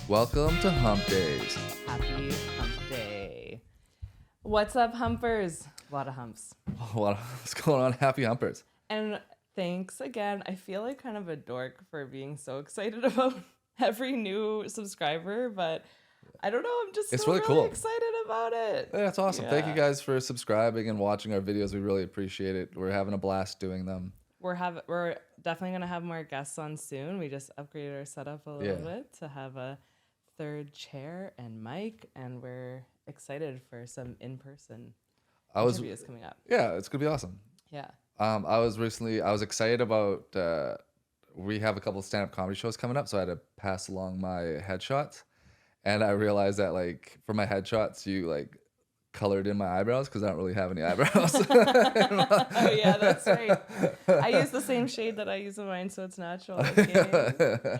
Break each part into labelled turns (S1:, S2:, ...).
S1: Welcome to Humpdays.
S2: Happy Hump Day. What's up, humpers? A lot of humps.
S1: What's going on? Happy Humpers.
S2: And thanks again. I feel like kind of a dork for being so excited about every new subscriber, but I don't know. I'm just
S1: It's
S2: so
S1: really cool.
S2: excited about it.
S1: Yeah, that's awesome. Thank you
S2: Yeah.
S1: guys for subscribing and watching our videos. We really appreciate it. We're having a blast doing them.
S2: We're definitely gonna have more guests on soon. We just upgraded our setup a little bit to have a third chair and mic, and we're excited for some in-person interviews coming up.
S1: Yeah, it's gonna be awesome.
S2: Yeah.
S1: I was excited about, we have a couple of stand-up comedy shows coming up, so I had to pass along my headshots. And I realized that, like, for my headshots, you, like, colored in my eyebrows because I don't really have any eyebrows.
S2: Oh yeah, that's right. I use the same shade that I use in mine, so it's natural. Okay.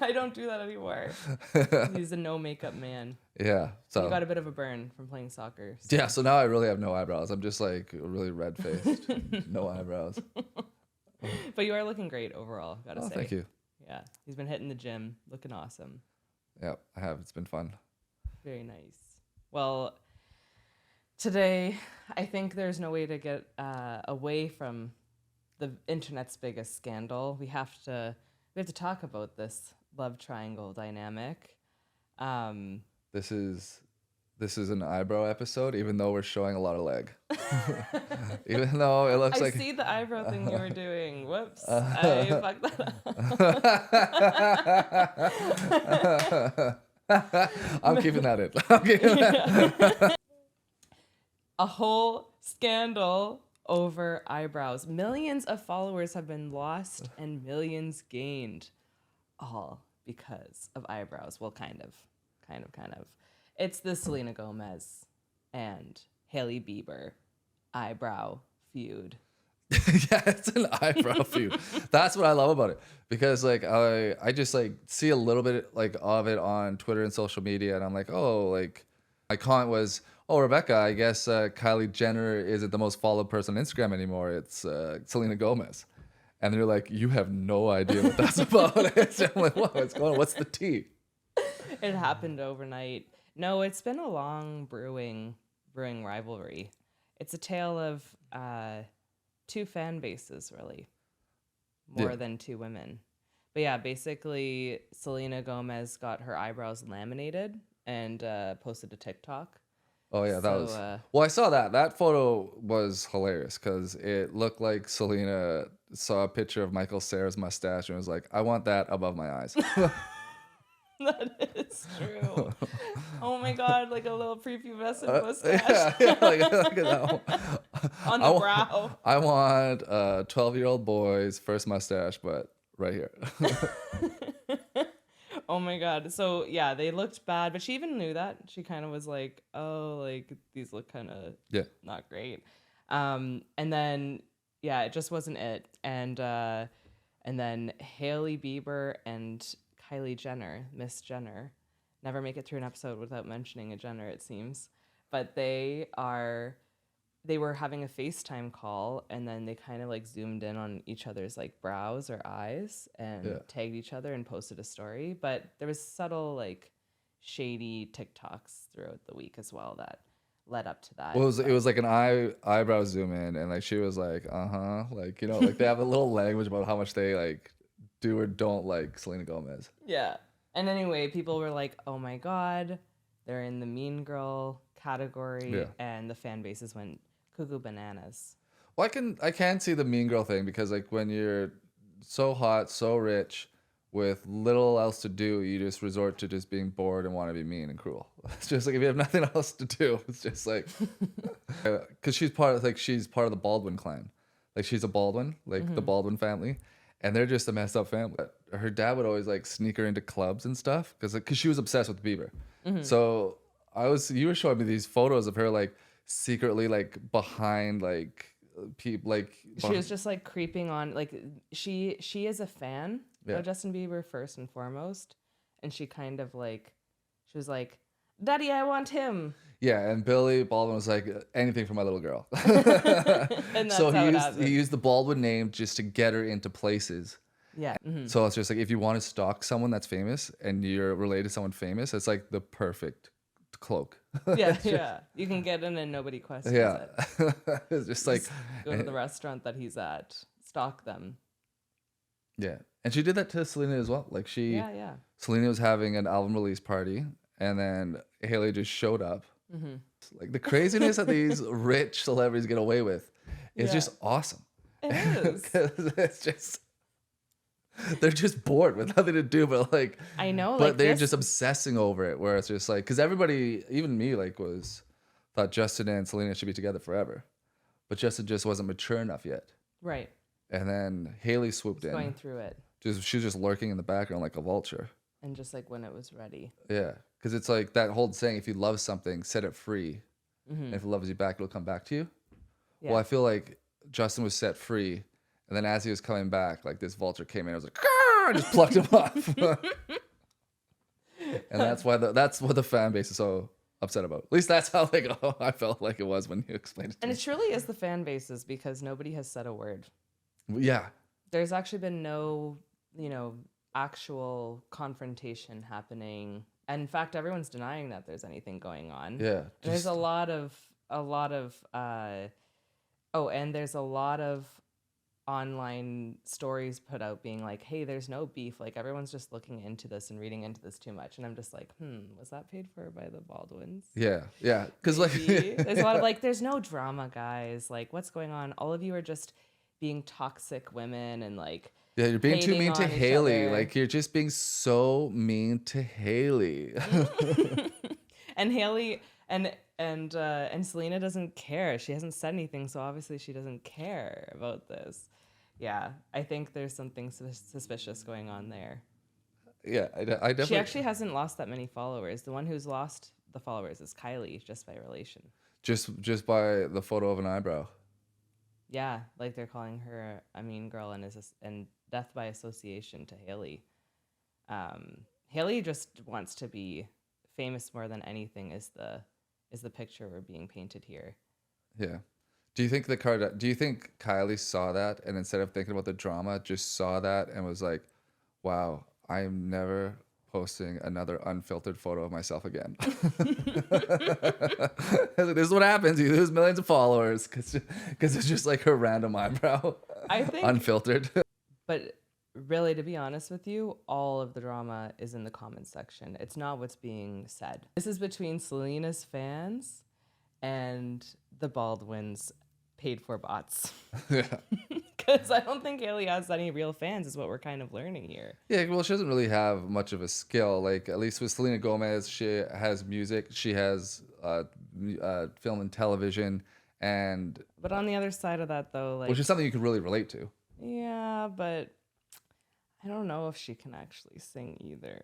S2: I don't do that anymore. He's a no makeup man.
S1: Yeah. So
S2: You got a bit of a burn from playing soccer. So.
S1: yeah, so now I really have no eyebrows. I'm just like really red-faced, no eyebrows.
S2: But you are looking great overall, gotta say.
S1: Thank you.
S2: Yeah, he's been hitting the gym, looking awesome.
S1: Yeah, I have. It's been fun.
S2: Very nice. Well, today, I think there's no way to get away from the internet's biggest scandal. We have to talk about this love triangle dynamic.
S1: This is an eyebrow episode, even though we're showing a lot of leg. Even though it looks
S2: I
S1: like
S2: see the eyebrow thing you were doing. Whoops, I fucked that up.
S1: I'm keeping that in. I'm keeping that.
S2: A whole scandal over eyebrows. Millions of followers have been lost and millions gained, all because of eyebrows. Well, kind of. It's the Selena Gomez and Hailey Bieber eyebrow feud.
S1: Yeah, it's an eyebrow feud. That's what I love about it, because like I just like see a little bit like of it on Twitter and social media, and I'm like, oh, like my comment was, oh, Rebecca, I guess Kylie Jenner isn't the most followed person on Instagram anymore. It's Selena Gomez. And they're like, you have no idea what that's about. I'm like, what's going on? What's the tea?
S2: It happened overnight. No, it's been a long brewing rivalry. It's a tale of two fan bases, really, more than two women. But yeah, basically, Selena Gomez got her eyebrows laminated and posted to TikTok.
S1: Oh yeah, that was. Well, I saw that. That photo was hilarious because it looked like Selena saw a picture of Michael Cera's mustache and was like, "I want that above my eyes."
S2: That is true. Oh my god, like a little prepubescent mustache.
S1: Yeah, like at that one.
S2: On the brow.
S1: I want a 12-year-old boy's first mustache, but right here.
S2: Oh my god. So yeah, they looked bad, but she even knew that. She kind of was like, "Oh, like these look kind of not great." And then yeah, it just wasn't it. And then Hailey Bieber and Kylie Jenner, Miss Jenner, never make it through an episode without mentioning a Jenner, it seems. But they were having a FaceTime call, and then they kind of like zoomed in on each other's like brows or eyes and tagged each other and posted a story. But there was subtle like shady TikToks throughout the week as well that led up to that.
S1: Well, it was like an eyebrow zoom in, and like she was like, like, you know, like they have a little language about how much they like do or don't like Selena Gomez.
S2: Yeah. And anyway, people were like, "Oh my god, they're in the mean girl category," and the fan bases went cuckoo bananas.
S1: Well, I can see the mean girl thing, because like when you're so hot, so rich, with little else to do, you just resort to just being bored and want to be mean and cruel. It's just like if you have nothing else to do, it's just like, because she's part of the Baldwin clan, like she's a Baldwin, like the Baldwin family, and they're just a messed up family. Her dad would always like sneak her into clubs and stuff because she was obsessed with Bieber. So you were showing me these photos of her like secretly like behind like people, like
S2: she was just like creeping on, like she is a fan of Justin Bieber first and foremost, and she kind of like, she was like, "Daddy, I want him."
S1: Yeah, and Billy Baldwin was like, anything for my little girl.
S2: And that's
S1: so
S2: how it happened.
S1: he used the Baldwin name just to get her into places.
S2: Yeah. Mm-hmm.
S1: So it's just like if you want to stalk someone that's famous and you're related to someone famous, it's like the perfect cloak.
S2: Yeah, yeah. You can get in and nobody questions
S1: Yeah.
S2: it.
S1: It's just like,
S2: Just go to the restaurant that he's at, stalk them.
S1: yeah. And she did that to Selena as well. Like
S2: Yeah, yeah.
S1: Selena was having an album release party and then Hailey just showed up.
S2: Mm-hmm.
S1: Like the craziness that these rich celebrities get away with is just awesome.
S2: It is.
S1: 'Cause it's just, they're just bored with nothing to do, but like,
S2: I know,
S1: but
S2: like
S1: they're
S2: this,
S1: just obsessing over it. Where it's just like, because everybody, even me, like thought Justin and Selena should be together forever, but Justin just wasn't mature enough yet.
S2: right.
S1: And then Hailey swooped in.
S2: Going through it.
S1: She was just lurking in the background like a vulture.
S2: And just like when it was ready.
S1: Yeah, because it's like that whole saying: if you love something, set it free.
S2: Mm-hmm.
S1: And if it loves you back, it'll come back to you.
S2: Yeah.
S1: Well, I feel like Justin was set free, and then as he was coming back, like this vulture came in. I was like, "Caw!" just plucked him off. And that's what the fan base is so upset about. At least that's how like I felt like it was when you explained it to
S2: And
S1: me.
S2: it truly is the fan bases because nobody has said a word.
S1: Yeah.
S2: There's actually been no, actual confrontation happening. And in fact, everyone's denying that there's anything going on.
S1: Yeah.
S2: And there's a lot of and there's a lot of online stories put out being like, hey, there's no beef. Like everyone's just looking into this and reading into this too much. And I'm just like, was that paid for by the Baldwins?
S1: Yeah. Yeah. Because like
S2: There's a lot of like, there's no drama, guys. Like, what's going on? All of you are just being toxic women and like,
S1: yeah, you're being too
S2: hating
S1: mean to
S2: on each
S1: Hailey.
S2: other.
S1: Like you're just being so mean to Hailey.
S2: And Hailey and Selena doesn't care. She hasn't said anything, so obviously she doesn't care about this. Yeah, I think there's something suspicious going on there.
S1: Yeah, I definitely.
S2: She actually hasn't lost that many followers. The one who's lost the followers is Kylie, just by relation.
S1: Just by the photo of an eyebrow.
S2: Yeah, like they're calling her a mean girl and death by association to Hailey. Hailey just wants to be famous more than anything. Is the picture we're being painted here?
S1: Yeah. Do you think Kylie saw that and instead of thinking about the drama, just saw that and was like, "Wow, I'm never posting another unfiltered photo of myself again." This is what happens. You lose millions of followers because it's just like her random eyebrow,
S2: I think
S1: unfiltered.
S2: But really, to be honest with you, all of the drama is in the comments section. It's not what's being said. This is between Selena's fans and the Baldwins paid for bots.
S1: Yeah.
S2: Because I don't think Hailey has any real fans is what we're kind of learning here.
S1: Yeah, well, she doesn't really have much of a skill. Like, at least with Selena Gomez, she has music, she has film and television, and...
S2: But on the other side of that, though, like...
S1: Which is something you can really relate to.
S2: Yeah, but I don't know if she can actually sing either.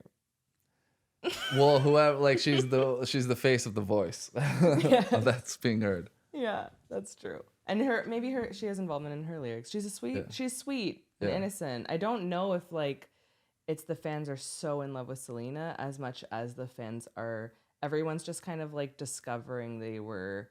S1: Well, whoever, like, she's the face of the voice.
S2: Yeah.
S1: That's being heard.
S2: Yeah, that's true. And she has involvement in her lyrics. She's sweet and innocent. I don't know if like it's the fans are so in love with Selena as much as the fans are. Everyone's just kind of like discovering they were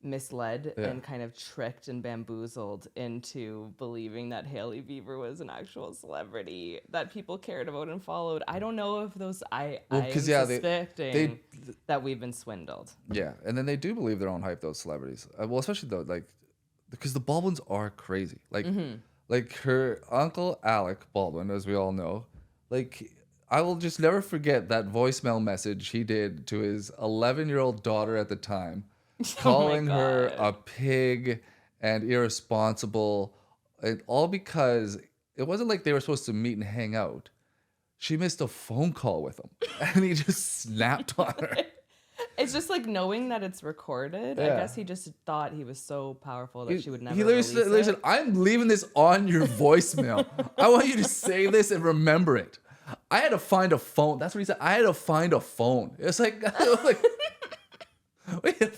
S2: misled and kind of tricked and bamboozled into believing that Hailey Bieber was an actual celebrity that people cared about and followed. I don't know if those I'm suspecting that we've been swindled.
S1: Yeah, and then they do believe their own hype, those celebrities. Well, especially though, like, because the Baldwins are crazy. Like, like her uncle Alec Baldwin, as we all know, like, I will just never forget that voicemail message he did to his 11-year-old daughter at the time, calling her a pig and irresponsible, and all because it wasn't like they were supposed to meet and hang out. She missed a phone call with him, and he just snapped on her.
S2: It's just like knowing that it's recorded.
S1: Yeah.
S2: I guess he just thought he was so powerful that she would never
S1: He
S2: release
S1: literally
S2: it.
S1: said, "I'm leaving this on your voicemail. I want you to save this and remember it." I had to find a phone. That's what he said. I had to find a phone. It's like,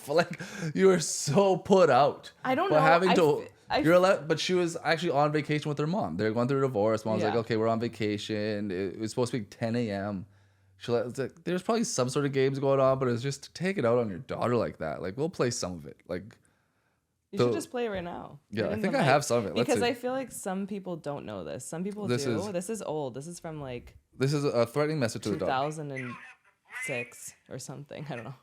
S1: like you were so put out.
S2: I don't
S1: by
S2: know.
S1: Having to, you're allowed, but she was actually on vacation with her mom. They're going through a divorce. Mom's like, "Okay, we're on vacation. It was supposed to be 10 a.m." There's probably some sort of games going on, but it's just to take it out on your daughter like that. Like, we'll play some of it. Like,
S2: You should just play it right now.
S1: Yeah, I think I have some of it.
S2: Because I feel like some people don't know this. Some people do. This is old. This is from like...
S1: This is a threatening message to the dog.
S2: 2006 or something. I don't know.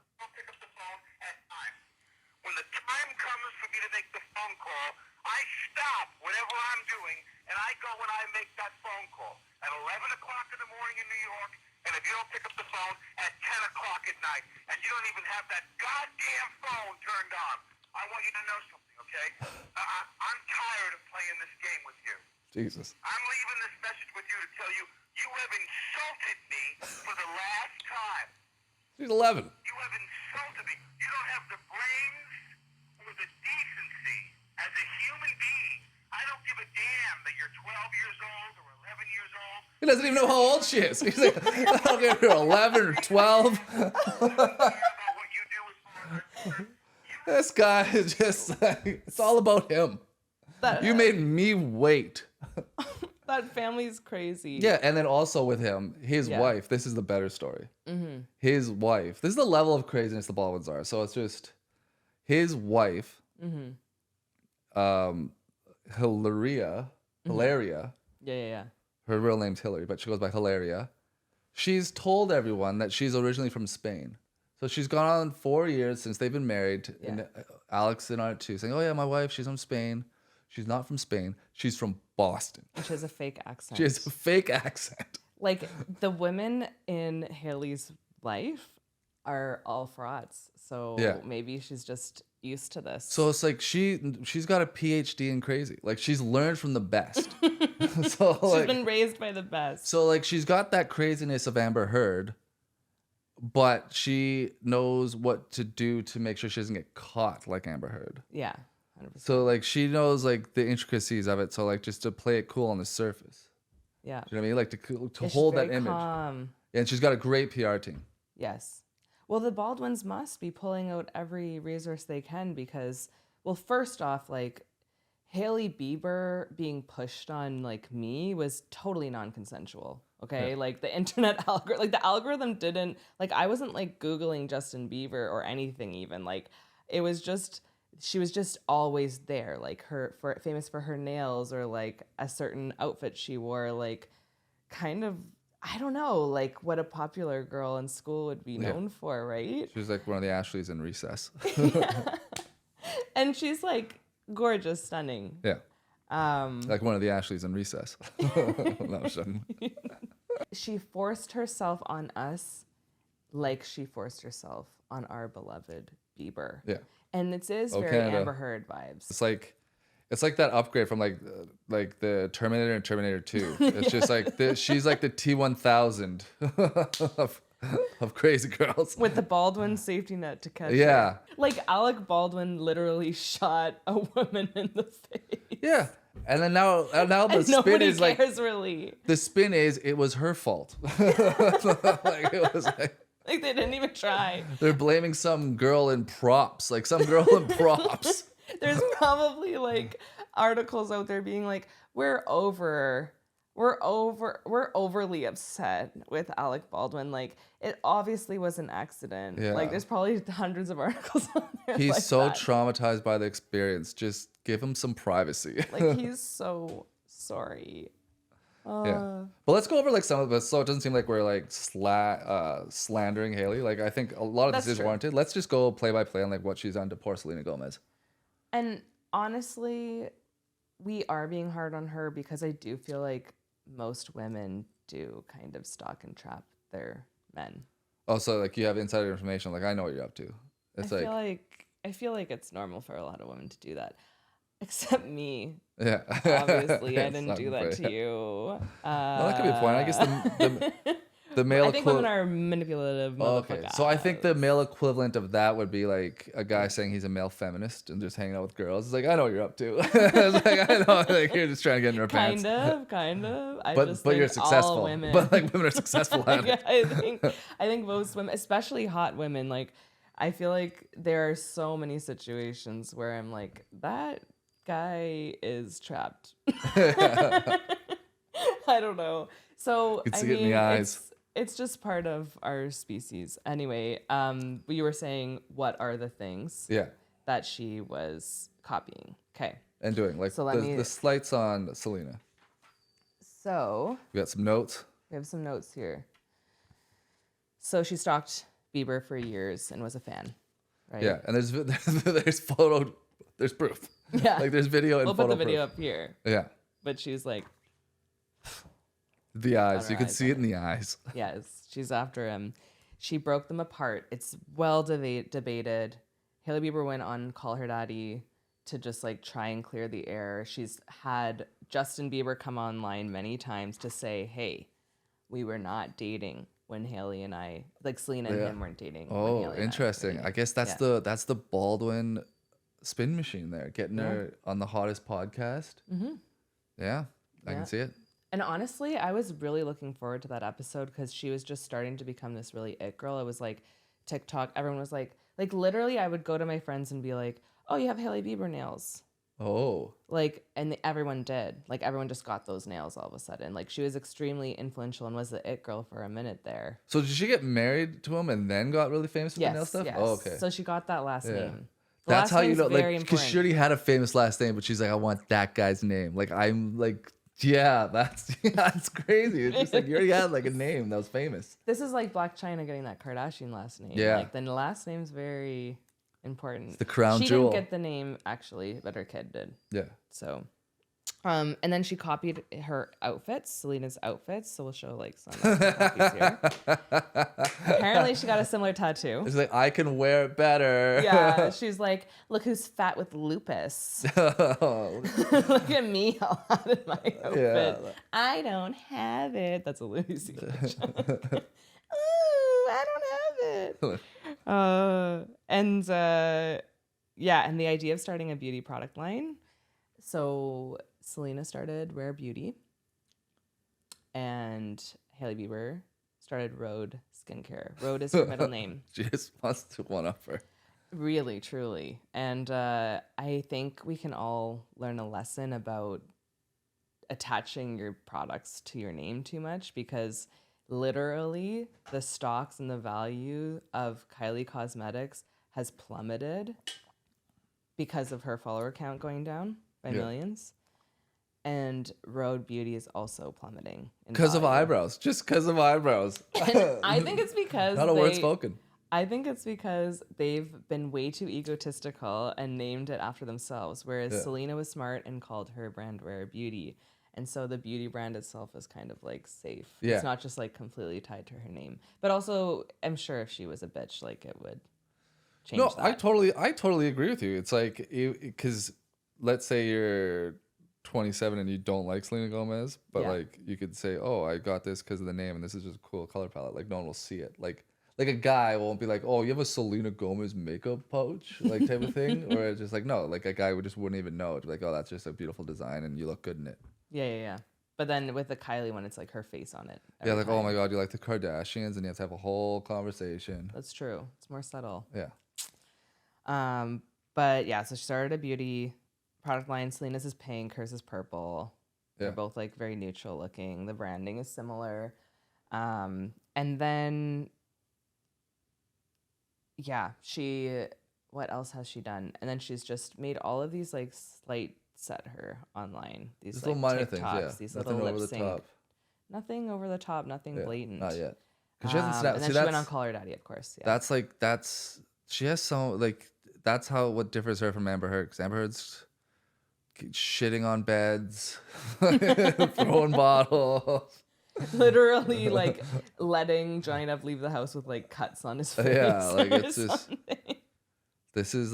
S3: When the time comes for me to make the phone call, I stop whatever I'm doing and I go and I make that phone call at 11 o'clock in the morning in New York, and if you don't pick up the phone at 10 o'clock at night, and you don't even have that goddamn phone turned on, I want you to know something, okay? I'm tired of playing this game with you.
S1: Jesus.
S3: I'm leaving this message with you to tell you, you have insulted me for the last time.
S1: She's 11.
S3: You have insulted me. You don't have the brains or the decency as a human being. I don't give a damn that you're 12 years old or 11 years old.
S1: He doesn't even know how old she is. He's like, I don't care if you're 11 or 12. This guy is just like, it's all about him. You made me wait.
S2: That family's crazy.
S1: Yeah, and then also with him, his wife. This is the better story. His wife. This is the level of craziness the Baldwins are. So it's just his wife, Hilaria.
S2: Yeah.
S1: Her real name's Hillary, but she goes by Hilaria. She's told everyone that she's originally from Spain. So she's gone on 4 years since they've been married.
S2: Yeah.
S1: And Alex in on it too, saying, oh yeah, my wife, she's from Spain. She's not from Spain. She's from Boston.
S2: And she has a fake accent.
S1: She has a fake accent.
S2: Like, the women in Hailey's life are all frauds. So maybe she's just used to this.
S1: So it's like she's got a PhD in crazy. Like, she's learned from the best. So
S2: she's been raised by the best.
S1: So like, she's got that craziness of Amber Heard, but she knows what to do to make sure she doesn't get caught like Amber Heard.
S2: Yeah. 100%.
S1: So like, she knows like the intricacies of it. So like, just to play it cool on the surface.
S2: Yeah.
S1: You know what I mean? Like to hold that image.
S2: Calm.
S1: Yeah, and she's got a great PR team.
S2: Yes. Well, the Baldwins must be pulling out every resource they can because, well, first off, like, Hailey Bieber being pushed on like me was totally non-consensual. Okay. Yeah. Like the internet algorithm, like the algorithm didn't, like, I wasn't like Googling Justin Bieber or anything even. Like, it was just, she was just always there, like famous for her nails or like a certain outfit she wore, like kind of, I don't know, like what a popular girl in school would be known for, right?
S1: She was like one of the Ashleys in Recess.
S2: And she's like gorgeous, stunning.
S1: Yeah. Like one of the Ashleys in Recess. No,
S2: she forced herself on us like she forced herself on our beloved Bieber.
S1: Yeah.
S2: And it is very
S1: Canada.
S2: Amber Heard vibes.
S1: It's like that upgrade from like the Terminator and Terminator 2. It's just like she's like the T-1000 of crazy girls
S2: with the Baldwin safety net to catch.
S1: Yeah.
S2: Her. Like Alec Baldwin literally shot a woman in the face.
S1: Yeah. And then now the spin is like
S2: really.
S1: The spin is it was her fault. Like it was like
S2: they didn't even try.
S1: They're blaming some girl in props. Like some girl in props.
S2: There's probably like articles out there being like, we're overly upset with Alec Baldwin. Like, it obviously was an accident.
S1: Yeah.
S2: Like, there's probably hundreds of articles on there.
S1: He's
S2: like
S1: so
S2: that.
S1: traumatized by the experience. Just give him some privacy.
S2: Like, he's so sorry.
S1: Yeah. But let's go over like some of this so it doesn't seem like we're like slandering Hailey. Like, I think a lot of this is warranted. Let's just go play by play on like what she's done to poor Selena Gomez.
S2: And honestly, we are being hard on her because I do feel like most women do kind of stalk and trap their men.
S1: Oh, so like you have insider information. Like, I know what you're up to.
S2: I feel like it's normal for a lot of women to do that. Except me.
S1: Yeah.
S2: Obviously, I didn't do that to you.
S1: Well, that could be a point. I guess the male
S2: I think women are manipulative.
S1: Okay. So I think the male equivalent of that would be like a guy saying he's a male feminist and just hanging out with girls. It's like, I know what you're up to. It's like, I know, like, you're just trying to get in her pants.
S2: Kind of.
S1: But you're successful.
S2: Women.
S1: But like women are successful at it.
S2: I think most women, especially hot women, like I feel like there are so many situations where I'm like, that guy is trapped. I don't know. So
S1: you can see it in the eyes.
S2: It's just part of our species. Anyway, you were saying what are the things that she was copying. Okay.
S1: And doing like
S2: So
S1: the slights on Selena.
S2: So
S1: We got some notes.
S2: we have some notes here. So she stalked Bieber for years and was a fan, right?
S1: Yeah, and there's there's proof.
S2: Yeah.
S1: Like there's video and
S2: We'll
S1: photo
S2: put the video
S1: proof.
S2: up here.
S1: Yeah.
S2: But she's like,
S1: The eyes.
S2: her
S1: You can
S2: eyes
S1: see
S2: on
S1: it in the eyes.
S2: yes, she's after him. She broke them apart. It's well debated. Hailey Bieber went on Call Her Daddy to just like try and clear the air. She's had Justin Bieber come online many times to say, hey, we were not dating when Hailey and I, like Selena and him weren't dating. when
S1: Oh,
S2: Hailey and
S1: interesting. I guess that's the Baldwin spin machine there, getting her on the hottest podcast. Mm-hmm. Yeah, I can see it.
S2: And honestly, I was really looking forward to that episode because she was just starting to become this really it girl. It was like TikTok. Everyone was like literally, I would go to my friends and be like, oh, you have Hailey Bieber nails.
S1: Oh.
S2: Like, and everyone did. Like, everyone just got those nails all of a sudden. Like, she was extremely influential and was the it girl for a minute there.
S1: So did she get married to him and then got really famous with the nail stuff?
S2: Yes.
S1: Oh, okay.
S2: So she got that last name.
S1: That's how you know, like,
S2: because
S1: because she already had a famous last name, but she's like, I want that guy's name. Like, I'm like, yeah, that's crazy. It's just like you already had like a name that was famous.
S2: This is like Black China getting that Kardashian last name.
S1: Yeah.
S2: Like, the last name's very important.
S1: It's the crown
S2: she
S1: jewel.
S2: She didn't get the name, actually, but her kid did.
S1: Yeah.
S2: So, and then she copied her outfits, Selena's outfits. So we'll show like some copies here. Apparently, she got a similar tattoo.
S1: It's like, I can wear it better.
S2: Yeah, she's like, look who's fat with lupus. Look at me, all out in my outfit. Yeah. I don't have it. That's a Louis C.K. Ooh, I don't have it. And the idea of starting a beauty product line. So Selena started Rare Beauty, and Hailey Bieber started Rhode Skincare. Rhode is her middle name.
S1: She just wants to one up her.
S2: Really, truly. And I think we can all learn a lesson about attaching your products to your name too much, because literally the stocks and the value of Kylie Cosmetics has plummeted because of her follower count going down by millions. And Rhode Beauty is also plummeting.
S1: Because of eyebrows. Just because of eyebrows.
S2: I think it's because
S1: not a word spoken.
S2: I think it's because they've been way too egotistical and named it after themselves. Whereas Selena was smart and called her brand Rare Beauty. And so the beauty brand itself is kind of like safe. Yeah. It's not just like completely tied to her name. But also, I'm sure if she was a bitch, like it would change that.
S1: I totally agree with you. It's like, because let's say you're 27 and you don't like Selena Gomez, but like you could say, oh, I got this because of the name and this is just a cool color palette. Like no one will see it. Like a guy won't be like, oh, you have a Selena Gomez makeup pouch, like type of thing. Or it's just like, no, like a guy wouldn't even know. It's like, oh, that's just a beautiful design and you look good in it.
S2: Yeah. But then with the Kylie one, it's like her face on it.
S1: Yeah, like, oh my God, you like the Kardashians, and you have to have a whole conversation.
S2: That's true. It's more subtle.
S1: Yeah.
S2: But yeah, so she started a beauty product line. Selena's is pink, hers is purple. They're both like very neutral looking. The branding is similar. And then, what else has she done? And then she's just made all of these like slight set her online. These like,
S1: little minor
S2: TikToks,
S1: things, yeah.
S2: these
S1: Nothing
S2: little
S1: over
S2: lip
S1: the
S2: sync.
S1: top.
S2: Nothing over the top, nothing blatant.
S1: Not yet. She hasn't
S2: and then she went on Call Her Daddy, of course. Yeah.
S1: She has some, like, that's what differs her from Amber Heard. Because Amber Heard's shitting on beds, throwing bottles.
S2: Literally, like, letting Johnny Depp leave the house with, like, cuts on his face.
S1: Yeah, like, it's just, this is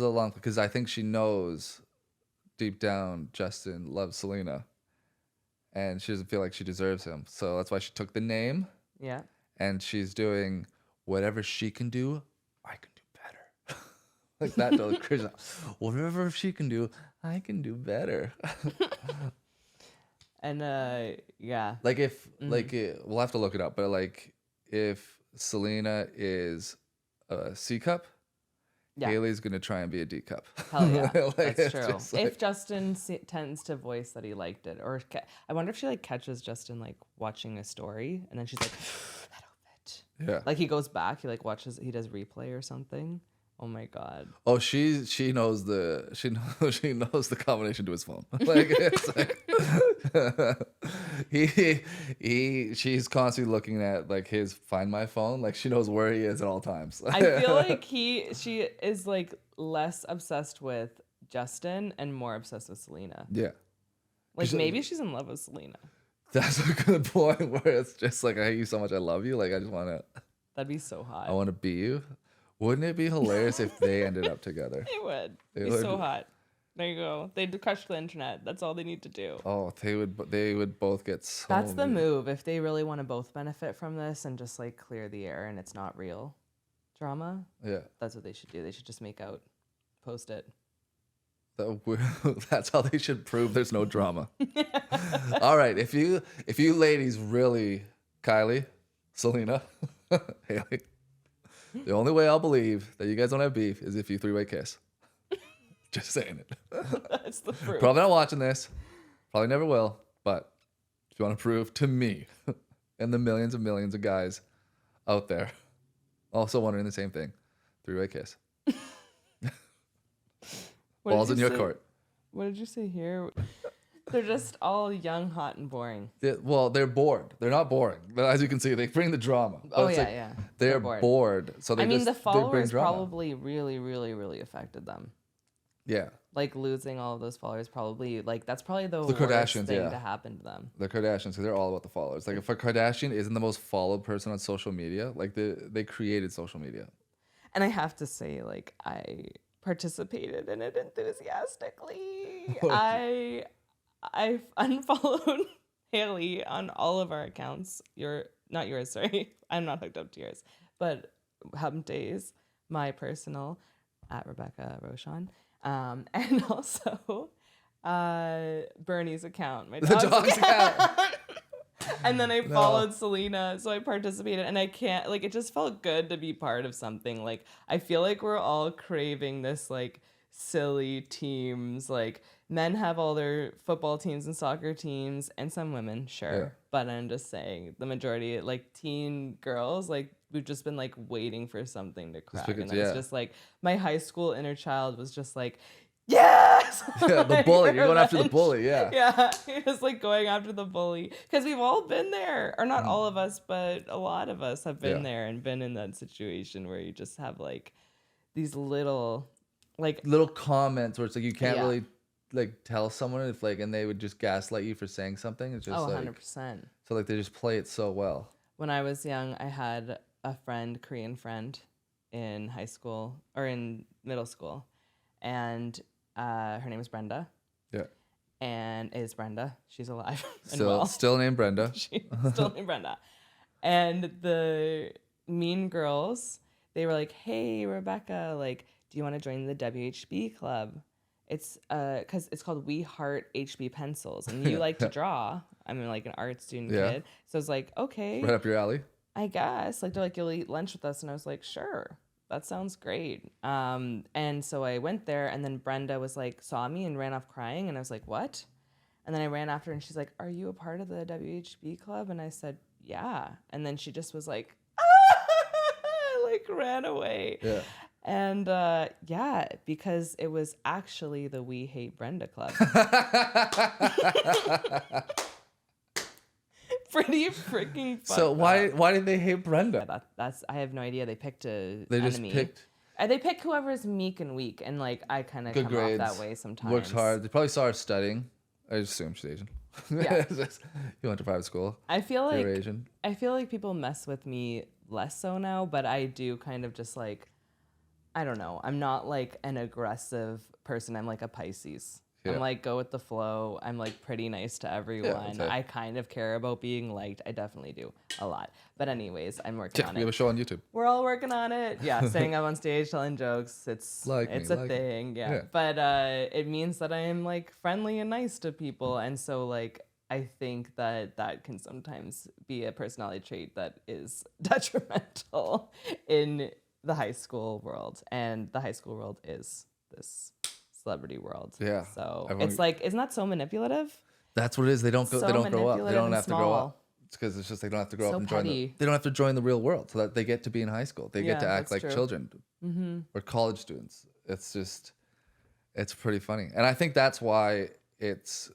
S1: a long, because I think she knows deep down Justin loves Selena. And she doesn't feel like she deserves him. So that's why she took the name.
S2: Yeah.
S1: And she's doing whatever she can do, I can do better. Like that to Christian. Whatever she can do, I can do better.
S2: And yeah.
S1: Like if we'll have to look it up, but like if Selena is a C cup, Hailey's gonna try and be a D cup.
S2: Hell yeah,
S1: like,
S2: that's true.
S1: Like,
S2: if Justin tends to voice that he liked it, or I wonder if she like catches Justin like watching a story, and then she's like, that outfit.
S1: Yeah.
S2: Like he goes back, he like watches, he does replay or something, Oh my God.
S1: Oh, she knows she knows the combination to his phone. Like it's like she's constantly looking at like his Find My phone. Like she knows where he is at all times.
S2: I feel like she is like less obsessed with Justin and more obsessed with Selena.
S1: Yeah.
S2: Like maybe she's in love with Selena.
S1: That's a good point where it's just like, I hate you so much, I love you. Like I just want to.
S2: That'd be so hot.
S1: I want to be you. Wouldn't it be hilarious if they ended up together?
S2: It would. It'd be so hot. There you go. They'd crush the internet. That's all they need to do.
S1: Oh, they would both get so
S2: That's the move. If they really want to both benefit from this and just like clear the air and it's not real drama.
S1: Yeah.
S2: That's what they should do. They should just make out. Post it.
S1: That's how they should prove there's no drama. All right, if you ladies really, Kylie, Selena, Hailey, the only way I'll believe that you guys don't have beef is if you three-way kiss. Just saying it.
S2: That's the proof.
S1: Probably not watching this. Probably never will. But if you want to prove to me and the millions and millions of guys out there also wondering the same thing, three-way kiss. Balls in your court.
S2: What did you say here? They're just all young, hot, and boring.
S1: Well, they're bored. They're not boring. But as you can see, they bring the drama. But
S2: Oh, yeah.
S1: They're bored. So they
S2: the
S1: they bring
S2: followers
S1: drama.
S2: probably really, really, really affected them.
S1: Yeah.
S2: Like losing all of those followers probably, like that's probably the
S1: Kardashians,
S2: worst thing
S1: yeah.
S2: to happen to them.
S1: The Kardashians, because they're all about the followers. Like if a Kardashian isn't the most followed person on social media, like they created social media.
S2: And I have to say, like, I participated in it enthusiastically. I've unfollowed Hailey on all of our accounts. Not yours, sorry. I'm not hooked up to yours. But Humpdays, my personal, at Rebecca Rochon. And also Bernie's account, my dog's account. And then I followed Selena, so I participated, and I can't, like, it just felt good to be part of something. Like, I feel like we're all craving this, like, silly teams. Like, men have all their football teams and soccer teams, and some women, sure.
S1: Yeah.
S2: But I'm just saying, the majority, like, teen girls, like, we've just been, like, waiting for something to crack. And it's just, like, my high school inner child was just, like, yes!
S1: Yeah, the bully. You're going after the bully, yeah.
S2: Yeah, he was like going after the bully. Because we've all been there. Or not all of us, but a lot of us have been there and been in that situation where you just have like these little
S1: comments where it's like you can't really like tell someone if like, and they would just gaslight you for saying something. It's just
S2: 100%.
S1: So like they just play it so well.
S2: When I was young, I had a Korean friend in high school or in middle school. And her name is Brenda. Yeah. And is Brenda. She's alive and well.
S1: Still named Brenda.
S2: She's still named Brenda. And the Mean Girls, they were like, hey, Rebecca, like, do you want to join the WHB club? It's because it's called We Heart HB Pencils. And you like to draw. I'm like an art student kid. So I was like, okay.
S1: Right up your alley.
S2: I guess. Like, they're like, you'll eat lunch with us. And I was like, sure. That sounds great. And so I went there, and then Brenda was like, saw me and ran off crying. And I was like, what? And then I ran after her, and she's like, are you a part of the WHB club? And I said, yeah. And then she just was like, like ran away. Yeah. And because it was actually the We Hate Brenda club. Pretty freaking fun.
S1: So why did they hate Brenda?
S2: That's I have no idea. They picked a
S1: They
S2: enemy.
S1: Just picked.
S2: They pick whoever's meek and weak, and like I kind of come
S1: grades,
S2: off that way sometimes.
S1: Works hard. They probably saw her studying. I assume she's Asian. Yeah. You went to private school.
S2: I feel like
S1: you're Asian.
S2: I feel like people mess with me less so now, but I do kind of just like, I don't know. I'm not like an aggressive person. I'm like a Pisces. Yeah. I'm like, go with the flow. I'm like pretty nice to everyone. I kind of care about being liked. I definitely do a lot. But anyways, I'm working on it.
S1: We have a show on YouTube.
S2: We're all working on it. Yeah, standing up on stage, telling jokes. It's a thing. Yeah. But it means that I am like friendly and nice to people. And so like, I think that can sometimes be a personality trait that is detrimental in the high school world. And the high school world is this celebrity world. Yeah. So it's like, isn't that so manipulative?
S1: That's what it is. They don't grow up. They don't have to grow up. because it's just they don't have to grow
S2: So
S1: up and join
S2: petty.
S1: they don't have to join the real world, so that they get to be in high school. They get to act
S2: that's
S1: like
S2: true.
S1: children
S2: Mm-hmm.
S1: or college students. It's pretty funny, and I think that's why it's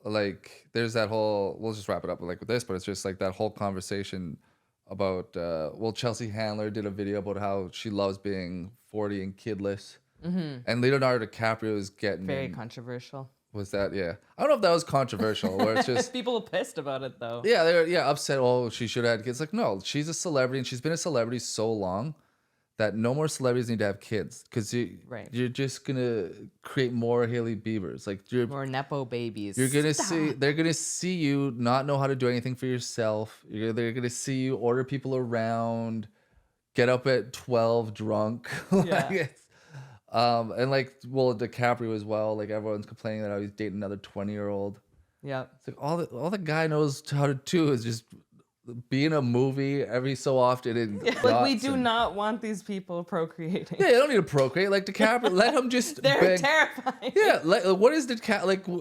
S1: like there's that whole. We'll just wrap it up with this, but it's just like that whole conversation about. Chelsea Handler did a video about how she loves being 40 and kidless, and Leonardo DiCaprio is getting
S2: Very controversial.
S1: Was that I don't know if that was controversial, where it's just
S2: People were pissed about it though.
S1: yeah, they're upset. Oh, she should have had kids. Like, no, she's a celebrity and she's been a celebrity so long that no more celebrities need to have kids because you're just gonna create more Hailey Biebers. Like
S2: More nepo babies.
S1: you're gonna they're gonna see you not know how to do anything for yourself. They're gonna see you order people around, get up at 12 drunk.
S2: Yeah.
S1: And DiCaprio as well. Like everyone's complaining that he's dating another 20-year-old.
S2: Yeah.
S1: It's like all the guy knows how to do is just be in a movie every so often. And
S2: we do not want these people procreating.
S1: Yeah, you don't need to procreate. Like DiCaprio, let him just.
S2: They're terrifying.
S1: Yeah, what is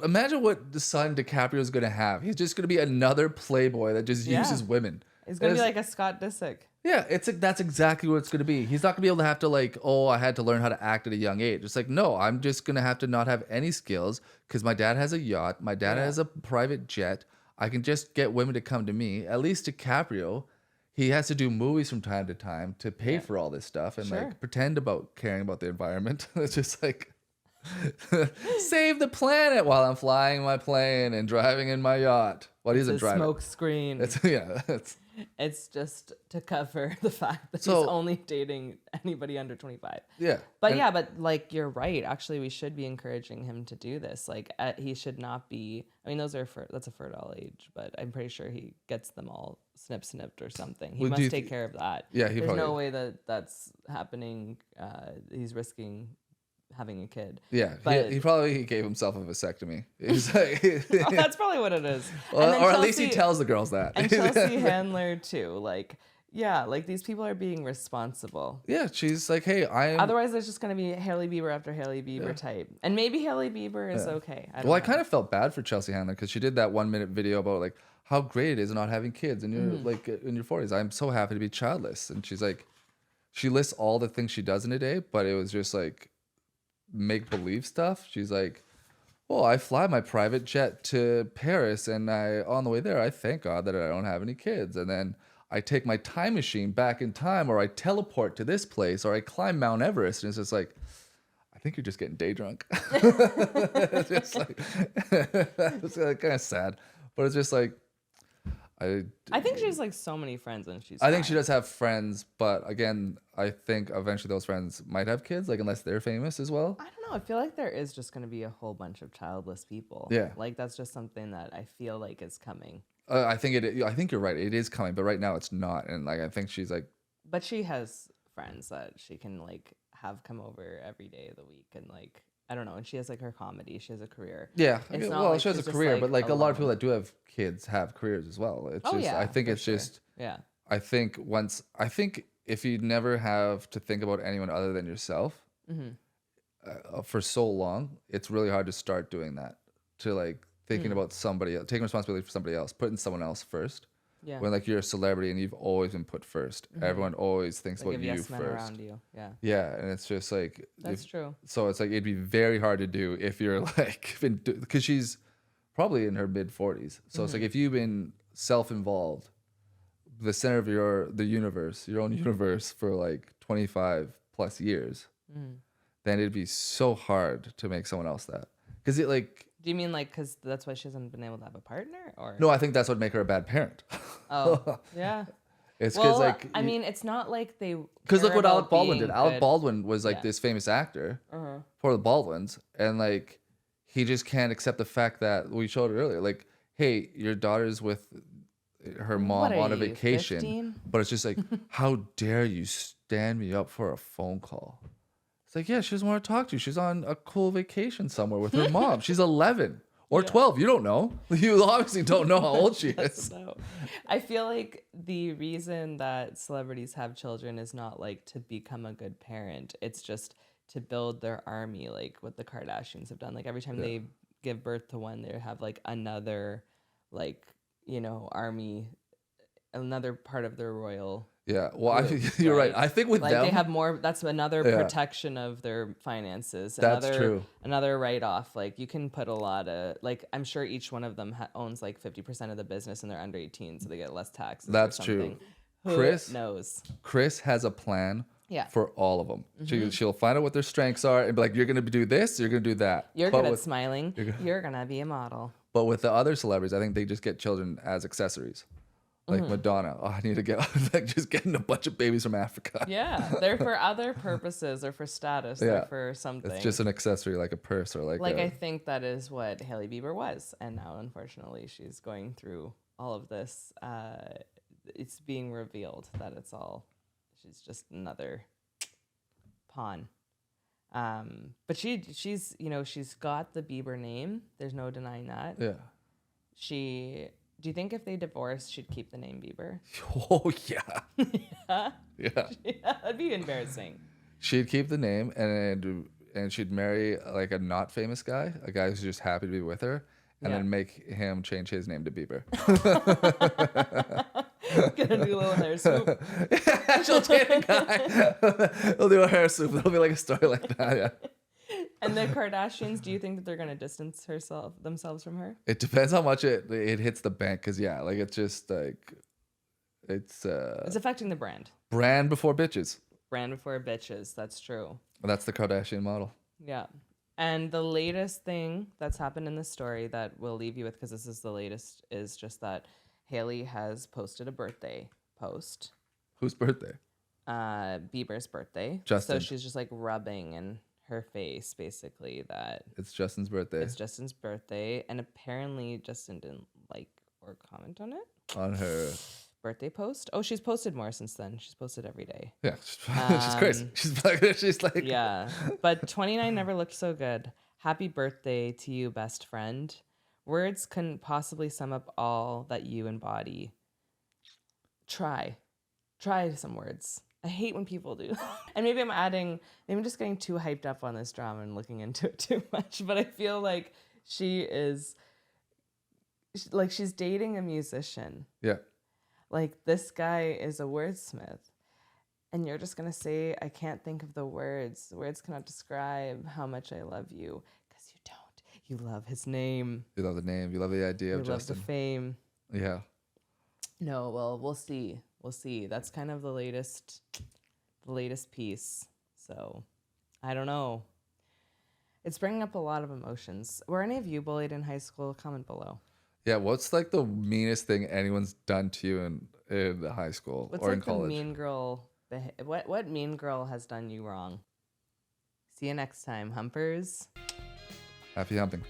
S1: imagine what the son DiCaprio is gonna have. He's just gonna be another playboy that just uses women.
S2: He's gonna be like a Scott Disick.
S1: Yeah, that's exactly what it's gonna be. He's not gonna be able to have to I had to learn how to act at a young age. It's like, no, I'm just gonna have to not have any skills because my dad has a yacht, my dad has a private jet. I can just get women to come to me. At least DiCaprio, he has to do movies from time to time to pay for all this stuff and pretend about caring about the environment. It's just like save the planet while I'm flying my plane and driving in my yacht. Well, he doesn't drive.
S2: Smoke screen. It's just to cover the fact that he's only dating anybody under 25.
S1: Yeah.
S2: But you're right. Actually, we should be encouraging him to do this. He should not be. I mean, that's a fertile age, but I'm pretty sure he gets them all snipped or something. He must take care of that.
S1: Yeah,
S2: there's no way that's happening. He's risking having a kid.
S1: Yeah, but he probably gave himself a vasectomy. He's like,
S2: that's probably what it is.
S1: Or at least he tells the girls that.
S2: And Chelsea Handler too. These people are being responsible.
S1: Yeah, she's like, hey,
S2: Otherwise, there's just gonna be Hailey Bieber after Hailey Bieber type, and maybe Hailey Bieber is okay. I kind
S1: of felt bad for Chelsea Handler because she did that 1-minute video about how great it is not having kids, and you're in your 40s. I'm so happy to be childless, and she's like, she lists all the things she does in a day, but it was just make believe stuff. She's like, well, I fly my private jet to Paris, and on the way there, I thank God that I don't have any kids, and then I take my time machine back in time, or I teleport to this place, or I climb Mount Everest, and it's just like, I think you're just getting day drunk. It's just it's kind of sad, but it's just I think
S2: she has so many friends, and
S1: I think she does have friends, but again, I think eventually those friends might have kids, unless they're famous as well.
S2: I don't know. I feel like there is just going to be a whole bunch of childless people.
S1: Yeah,
S2: that's just something that I feel like is coming.
S1: I think you're right. It is coming, but right now it's not, and I think she's
S2: But she has friends that she can have come over every day of the week, and I don't know. And she has her comedy. She has a career.
S1: Yeah. She has a career, but a lot of people that do have kids have careers as well. It's I think it's just.
S2: Yeah.
S1: I think if you never have to think about anyone other than yourself for so long, it's really hard to start doing that. To thinking about somebody else, taking responsibility for somebody else, putting someone else first.
S2: Yeah.
S1: When you're a celebrity and you've always been put first, everyone always thinks about you first.
S2: Around you. Yeah.
S1: Yeah, and it's just
S2: that's true.
S1: So it's it'd be very hard to do if you're because she's probably in her mid 40s. So it's if you've been self-involved, the center of your own universe for 25 plus years, then it'd be so hard to make someone else that because it
S2: Do you mean because that's why she hasn't been able to have a partner, or?
S1: No, I think that's what would make her a bad parent.
S2: Oh, yeah.
S1: It's because
S2: I mean, it's not they.
S1: Because look what Alec Baldwin did. Alec Baldwin was this famous actor for the Baldwins, and he just can't accept the fact that we showed it earlier. Hey, your daughter's with her mom on a vacation, 15? But it's just how dare you stand me up for a phone call? It's yeah, she doesn't want to talk to you. She's on a cool vacation somewhere with her mom. She's 11 or 12. You don't know. You obviously don't know how old she is.
S2: I feel the reason that celebrities have children is not to become a good parent. It's just to build their army, what the Kardashians have done. Every time they give birth to one, they have another army another part of their royal.
S1: Yeah, well,
S2: group,
S1: you're right. I think with
S2: like
S1: them,
S2: they have more. That's another protection of their finances.
S1: That's true.
S2: Another write-off. Like you can put a lot of like. I'm sure each one of them owns like 50% of the business, and they're under 18, so they get less taxes.
S1: That's
S2: or something.
S1: true.
S2: Who
S1: Chris
S2: knows.
S1: Chris has a plan.
S2: Yeah.
S1: For all of them. She'll find out what their strengths are and be like, you're going to do this, you're going to do that.
S2: You're good at smiling. You're going to be a model.
S1: But with the other celebrities, I think they just get children as accessories. Like Madonna. Oh, I need to get like just getting a bunch of babies from Africa.
S2: Yeah. They're for other purposes or for status or for something.
S1: It's just an accessory like a purse or like
S2: I think that is what Hailey Bieber was. And now, unfortunately, she's going through all of this. It's being revealed that she's just another pawn. But she's she's got the Bieber name. There's no denying that.
S1: Yeah.
S2: Do you think if they divorced, she'd keep the name Bieber?
S1: Oh yeah.
S2: Yeah.
S1: Yeah.
S2: That'd be embarrassing.
S1: She'd keep the name and she'd marry like a not famous guy, a guy who's just happy to be with her, and then make him change his name to Bieber.
S2: Gonna do a little hair swoop.
S1: She'll date a guy. They'll do a hair swoop. It'll be like a story like that. Yeah.
S2: And the Kardashians, do you think that they're gonna distance themselves from her?
S1: It depends how much it hits the bank. Cause yeah, like it's just like it's
S2: affecting the brand.
S1: Brand before bitches.
S2: Brand before bitches. That's true.
S1: That's the Kardashian model.
S2: Yeah. And the latest thing that's happened in this story that we'll leave you with, because this is the latest, is just that Hailey has posted a birthday post.
S1: Whose birthday?
S2: Bieber's birthday.
S1: Justin.
S2: So she's just like rubbing in her face, basically, that
S1: it's Justin's birthday.
S2: It's Justin's birthday. And apparently Justin didn't like or comment on it.
S1: On her
S2: birthday post. Oh, she's posted more since then. She's posted every day.
S1: Yeah, she's crazy. She's like
S2: yeah. But 29 never looked so good. Happy birthday to you, best friend. Words couldn't possibly sum up all that you embody. Try some words. I hate when people do. And maybe I'm just getting too hyped up on this drama and looking into it too much. But I feel like she's dating a musician.
S1: Yeah.
S2: Like, this guy is a wordsmith. And you're just going to say, I can't think of the words. The words cannot describe how much I love you. Because you don't. You love his name.
S1: You love the name. You love the idea of Justin.
S2: You love the fame.
S1: Yeah.
S2: No, well, we'll see. We'll see. That's kind of the latest piece. So, I don't know. It's bringing up a lot of emotions. Were any of you bullied in high school? Comment below.
S1: Yeah, what's like the meanest thing anyone's done to you in high school or in college?
S2: The mean girl? What mean girl has done you wrong? See you next time, humpers.
S1: Happy humping.